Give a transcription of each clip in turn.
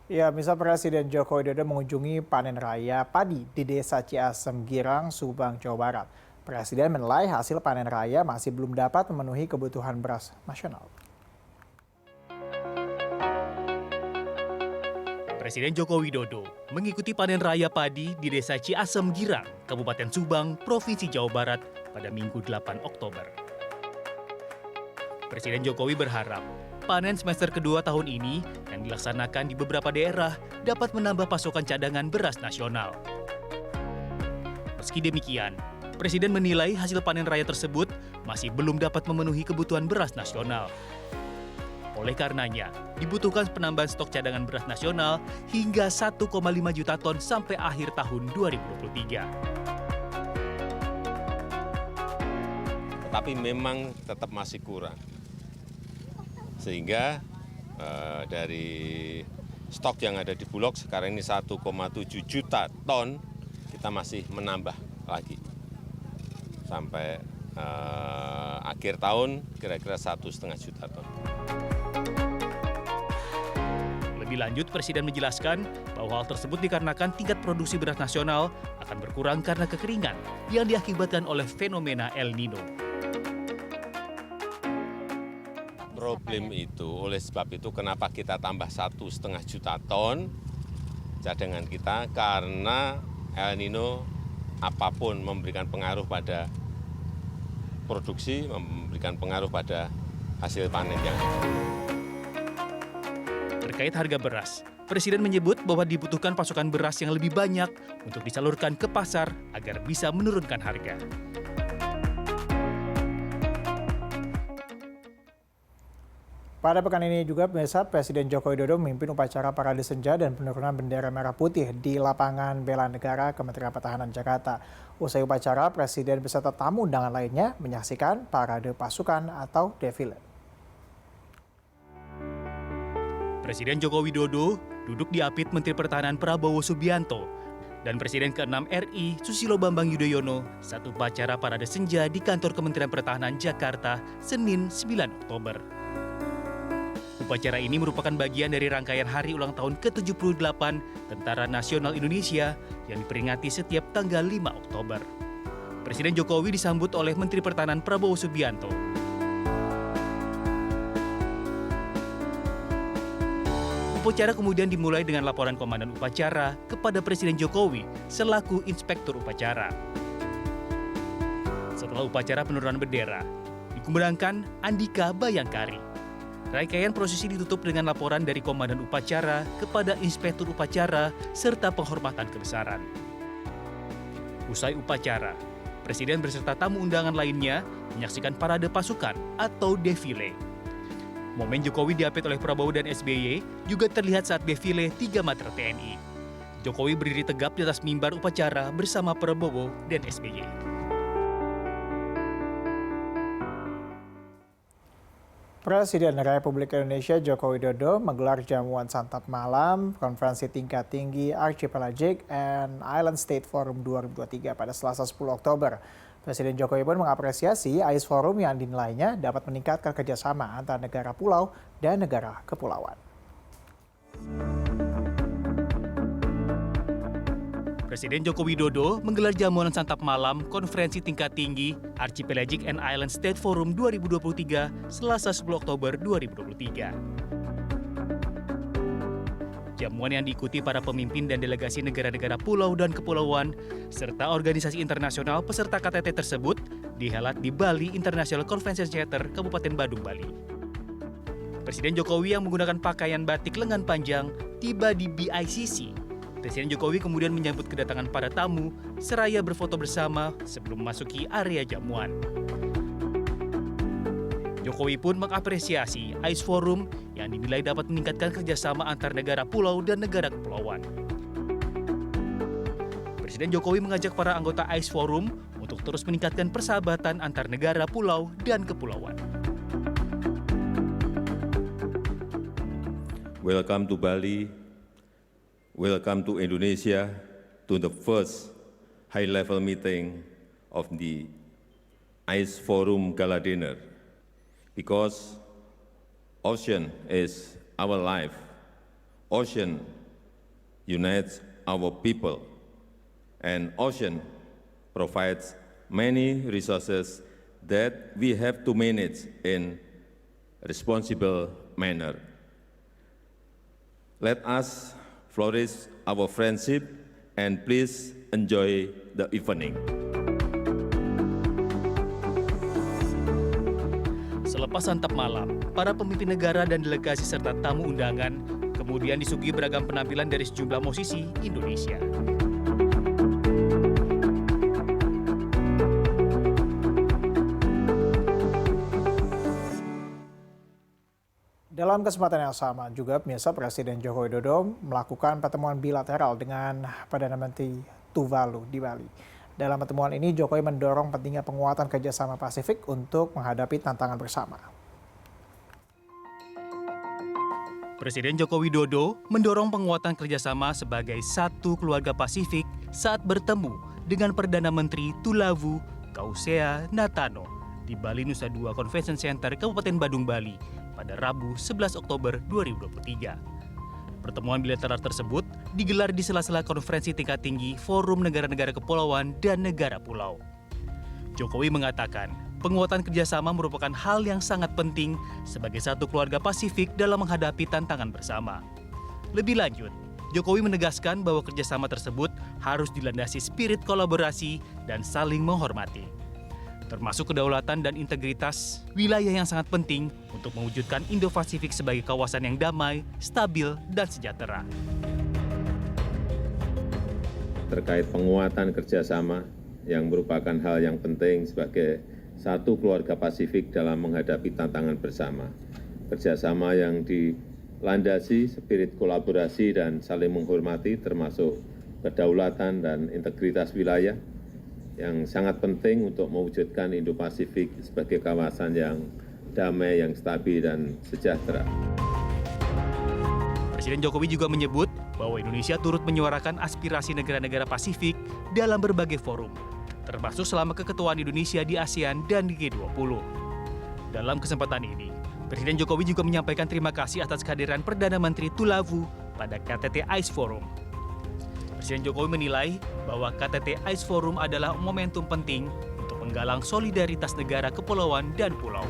Ya, misal Presiden Joko Widodo mengunjungi panen raya padi di Desa Ciasem Girang, Subang, Jawa Barat. Presiden menilai hasil panen raya masih belum dapat memenuhi kebutuhan beras nasional. Presiden Joko Widodo mengikuti panen raya padi di Desa Ciasem Girang, Kabupaten Subang, Provinsi Jawa Barat pada Minggu 8 Oktober. Presiden Jokowi berharap panen semester kedua tahun ini yang dilaksanakan di beberapa daerah dapat menambah pasokan cadangan beras nasional. Meski demikian, Presiden menilai hasil panen raya tersebut masih belum dapat memenuhi kebutuhan beras nasional. Oleh karenanya, dibutuhkan penambahan stok cadangan beras nasional hingga 1,5 juta ton sampai akhir tahun 2023. Tetapi memang tetap masih kurang. Sehingga dari stok yang ada di Bulog sekarang ini 1,7 juta ton, kita masih menambah lagi. Sampai akhir tahun kira-kira 1,5 juta ton. Lebih lanjut, Presiden menjelaskan bahwa hal tersebut dikarenakan tingkat produksi beras nasional akan berkurang karena kekeringan yang diakibatkan oleh fenomena El Nino. Problem itu, oleh sebab itu kenapa kita tambah 1,5 juta ton cadangan kita, karena El Nino apapun memberikan pengaruh pada produksi, memberikan pengaruh pada hasil panen yang ada. Terkait harga beras, Presiden menyebut bahwa dibutuhkan pasokan beras yang lebih banyak untuk disalurkan ke pasar agar bisa menurunkan harga. Pada pekan ini juga pemirsa Presiden Joko Widodo memimpin upacara Parade Senja dan penurunan bendera merah putih di lapangan Bela Negara Kementerian Pertahanan Jakarta. Usai upacara, Presiden beserta tamu undangan lainnya menyaksikan parade pasukan atau defile. Presiden Joko Widodo duduk di apit Menteri Pertahanan Prabowo Subianto dan Presiden ke-6 RI Susilo Bambang Yudhoyono saat upacara Parade Senja di kantor Kementerian Pertahanan Jakarta, Senin 9 Oktober. Upacara ini merupakan bagian dari rangkaian hari ulang tahun ke-78 Tentara Nasional Indonesia yang diperingati setiap tanggal 5 Oktober. Presiden Jokowi disambut oleh Menteri Pertahanan Prabowo Subianto. Upacara kemudian dimulai dengan laporan Komandan Upacara kepada Presiden Jokowi selaku Inspektur Upacara. Setelah upacara penurunan bendera, dikumandangkan Andika Bayangkari. Rangkaian prosesi ditutup dengan laporan dari Komandan Upacara kepada Inspektur Upacara serta penghormatan kebesaran. Usai upacara, Presiden beserta tamu undangan lainnya menyaksikan parade pasukan atau defile. Momen Jokowi diapit oleh Prabowo dan SBY juga terlihat saat defile 3 Matra TNI. Jokowi berdiri tegap di atas mimbar upacara bersama Prabowo dan SBY. Presiden Republik Indonesia Joko Widodo menggelar jamuan santap malam konferensi tingkat tinggi Archipelagic and Island State Forum 2023 pada Selasa 10 Oktober. Presiden Jokowi pun mengapresiasi AIS Forum yang dinilainya dapat meningkatkan kerjasama antar negara pulau dan negara kepulauan. Presiden Joko Widodo menggelar jamuan santap malam konferensi tingkat tinggi Archipelagic and Island State Forum 2023 Selasa 10 Oktober 2023. Jamuan yang diikuti para pemimpin dan delegasi negara-negara pulau dan kepulauan serta organisasi internasional peserta KTT tersebut dihelat di Bali International Convention Center, Kabupaten Badung, Bali. Presiden Jokowi yang menggunakan pakaian batik lengan panjang tiba di BICC. Presiden Jokowi kemudian menyambut kedatangan para tamu seraya berfoto bersama sebelum memasuki area jamuan. Jokowi pun mengapresiasi AIS Forum yang dinilai dapat meningkatkan kerjasama antar negara pulau dan negara kepulauan. Presiden Jokowi mengajak para anggota AIS Forum untuk terus meningkatkan persahabatan antar negara pulau dan kepulauan. Welcome to Bali, welcome to Indonesia, to the first high-level meeting of the AIS Forum Gala Dinner. Because ocean is our life, ocean unites our people, and ocean provides many resources that we have to manage in responsible manner. Let us flourish our friendship and please enjoy the evening. Selepas santap malam, para pemimpin negara dan delegasi serta tamu undangan kemudian disuguhi beragam penampilan dari sejumlah musisi Indonesia. Dalam kesempatan yang sama juga pemirsa Presiden Joko Widodo melakukan pertemuan bilateral dengan Perdana Menteri Tuvalu di Bali. Dalam pertemuan ini Jokowi mendorong pentingnya penguatan kerjasama Pasifik untuk menghadapi tantangan bersama. Presiden Joko Widodo mendorong penguatan kerjasama sebagai satu keluarga Pasifik saat bertemu dengan Perdana Menteri Tulawu Kausea Natano di Bali Nusa Dua Convention Center Kabupaten Badung, Bali pada Rabu 11 Oktober 2023. Pertemuan bilateral tersebut digelar di sela-sela konferensi tingkat tinggi Forum Negara-Negara Kepulauan dan Negara Pulau. Jokowi mengatakan, penguatan kerjasama merupakan hal yang sangat penting sebagai satu keluarga Pasifik dalam menghadapi tantangan bersama. Lebih lanjut, Jokowi menegaskan bahwa kerjasama tersebut harus dilandasi spirit kolaborasi dan saling menghormati, termasuk kedaulatan dan integritas wilayah yang sangat penting untuk mewujudkan Indo-Pasifik sebagai kawasan yang damai, stabil, dan sejahtera. Terkait penguatan kerjasama yang merupakan hal yang penting sebagai satu keluarga Pasifik dalam menghadapi tantangan bersama. Kerjasama yang dilandasi spirit kolaborasi dan saling menghormati termasuk kedaulatan dan integritas wilayah yang sangat penting untuk mewujudkan Indo-Pasifik sebagai kawasan yang damai, yang stabil, dan sejahtera. Presiden Jokowi juga menyebut bahwa Indonesia turut menyuarakan aspirasi negara-negara Pasifik dalam berbagai forum, termasuk selama keketuaan Indonesia di ASEAN dan di G20. Dalam kesempatan ini, Presiden Jokowi juga menyampaikan terima kasih atas kehadiran Perdana Menteri Tulawu pada KTT ICE Forum. Presiden Jokowi menilai bahwa KTT ICE Forum adalah momentum penting untuk menggalang solidaritas negara kepulauan dan pulau.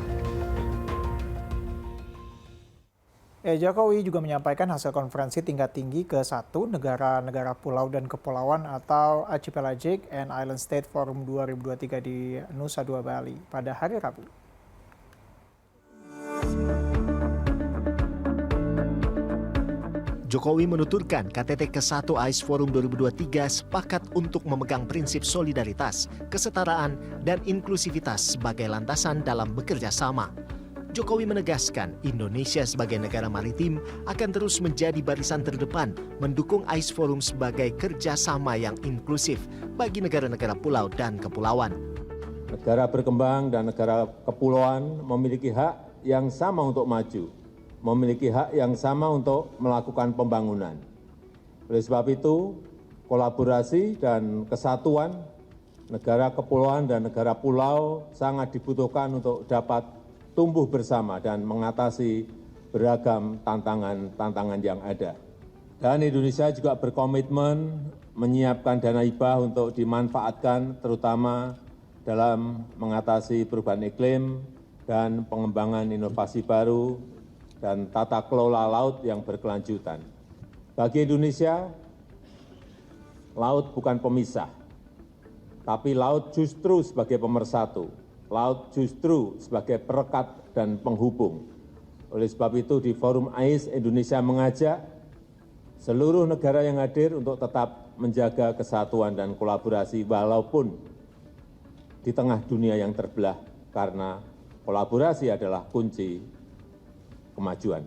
Jokowi juga menyampaikan hasil konferensi tingkat tinggi ke-1 negara-negara pulau dan kepulauan atau Archipelagic and Island State Forum 2023 di Nusa Dua, Bali pada hari Rabu. Jokowi menuturkan KTT ke-1 ICE Forum 2023 sepakat untuk memegang prinsip solidaritas, kesetaraan, dan inklusivitas sebagai landasan dalam bekerja sama. Jokowi menegaskan Indonesia sebagai negara maritim akan terus menjadi barisan terdepan mendukung ICE Forum sebagai kerjasama yang inklusif bagi negara-negara pulau dan kepulauan. Negara berkembang dan negara kepulauan memiliki hak yang sama untuk maju, memiliki hak yang sama untuk melakukan pembangunan. Oleh sebab itu, kolaborasi dan kesatuan negara kepulauan dan negara pulau sangat dibutuhkan untuk dapat tumbuh bersama dan mengatasi beragam tantangan-tantangan yang ada. Dan Indonesia juga berkomitmen menyiapkan dana hibah untuk dimanfaatkan terutama dalam mengatasi perubahan iklim dan pengembangan inovasi baru dan tata kelola laut yang berkelanjutan. Bagi Indonesia, laut bukan pemisah, tapi laut justru sebagai pemersatu, laut justru sebagai perekat dan penghubung. Oleh sebab itu di Forum AIS Indonesia mengajak seluruh negara yang hadir untuk tetap menjaga kesatuan dan kolaborasi walaupun di tengah dunia yang terbelah, karena kolaborasi adalah kunci kemajuan.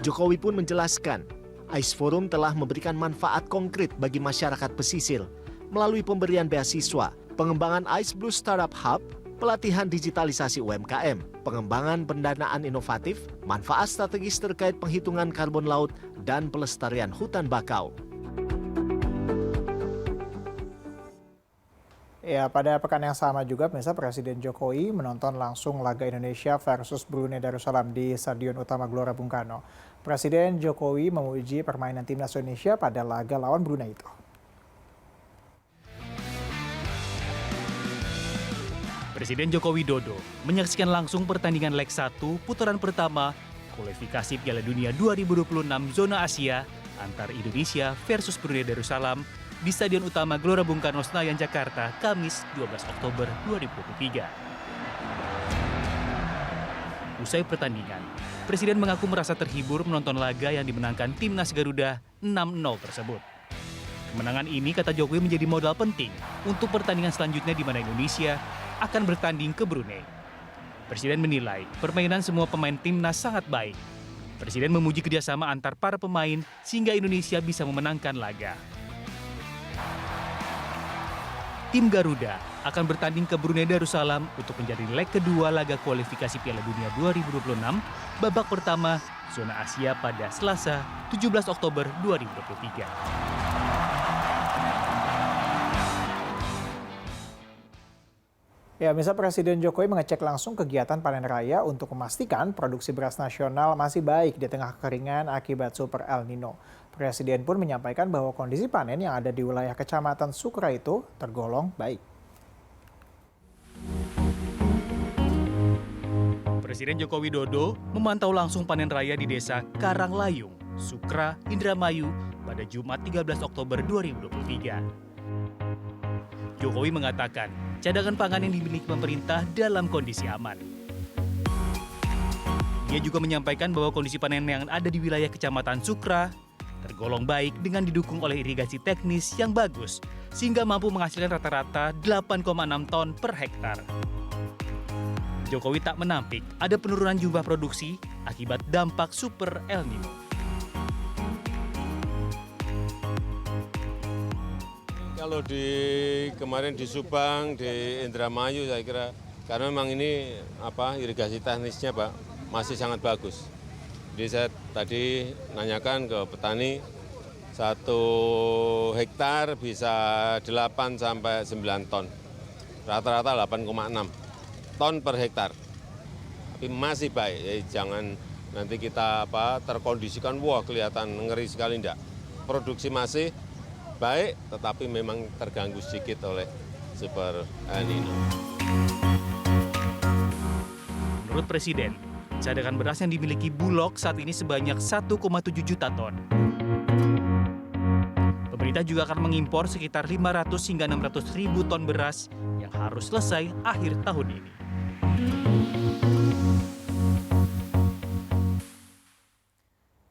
Jokowi pun menjelaskan, ICE Forum telah memberikan manfaat konkret bagi masyarakat pesisir melalui pemberian beasiswa, pengembangan ICE Blue Startup Hub, pelatihan digitalisasi UMKM, pengembangan pendanaan inovatif, manfaat strategis terkait penghitungan karbon laut, dan pelestarian hutan bakau. Ya, pada pekan yang sama juga, pemirsa, Presiden Jokowi menonton langsung laga Indonesia versus Brunei Darussalam di Stadion Utama Gelora Bung Karno. Presiden Jokowi memuji permainan timnas Indonesia pada laga lawan Brunei itu. Presiden Joko Widodo menyaksikan langsung pertandingan leg 1 putaran pertama kualifikasi Piala Dunia 2026 zona Asia antar Indonesia versus Brunei Darussalam di Stadion Utama Gelora Bung Karno Senayan, Jakarta, Kamis 12 Oktober 2023. Usai pertandingan, Presiden mengaku merasa terhibur menonton laga yang dimenangkan timnas Garuda 6-0 tersebut. Kemenangan ini, kata Jokowi, menjadi modal penting untuk pertandingan selanjutnya di mana Indonesia akan bertanding ke Brunei. Presiden menilai permainan semua pemain timnas sangat baik. Presiden memuji kerjasama antar para pemain sehingga Indonesia bisa memenangkan laga. Tim Garuda akan bertanding ke Brunei Darussalam untuk menjadi leg kedua laga kualifikasi Piala Dunia 2026 babak pertama zona Asia pada Selasa 17 Oktober 2023. Ya, misal Presiden Jokowi mengecek langsung kegiatan panen raya untuk memastikan produksi beras nasional masih baik di tengah kekeringan akibat Super El Nino. Presiden pun menyampaikan bahwa kondisi panen yang ada di wilayah Kecamatan Sukra itu tergolong baik. Presiden Joko Widodo memantau langsung panen raya di Desa Karanglayung, Sukra, Indramayu pada Jumat 13 Oktober 2023. Jokowi mengatakan cadangan pangan yang dimiliki pemerintah dalam kondisi aman. Dia juga menyampaikan bahwa kondisi panen yang ada di wilayah Kecamatan Sukra tergolong baik dengan didukung oleh irigasi teknis yang bagus sehingga mampu menghasilkan rata-rata 8,6 ton per hektar. Jokowi tak menampik ada penurunan jumlah produksi akibat dampak Super El Nino. Kalau kemarin di Subang, di Indramayu saya kira karena memang ini irigasi teknisnya Pak masih sangat bagus. Jadi saya tadi nanyakan ke petani 1 hektar bisa 8 sampai 9 ton. Rata-rata 8,6 ton per hektar. Tapi masih baik, ya jangan nanti kita terkondisikan wah kelihatan ngeri sekali enggak. Produksi masih baik, tetapi memang terganggu sedikit oleh Super El Nino. Menurut Presiden, cadangan beras yang dimiliki Bulog saat ini sebanyak 1,7 juta ton. Pemerintah juga akan mengimpor sekitar 500 hingga 600 ribu ton beras yang harus selesai akhir tahun ini.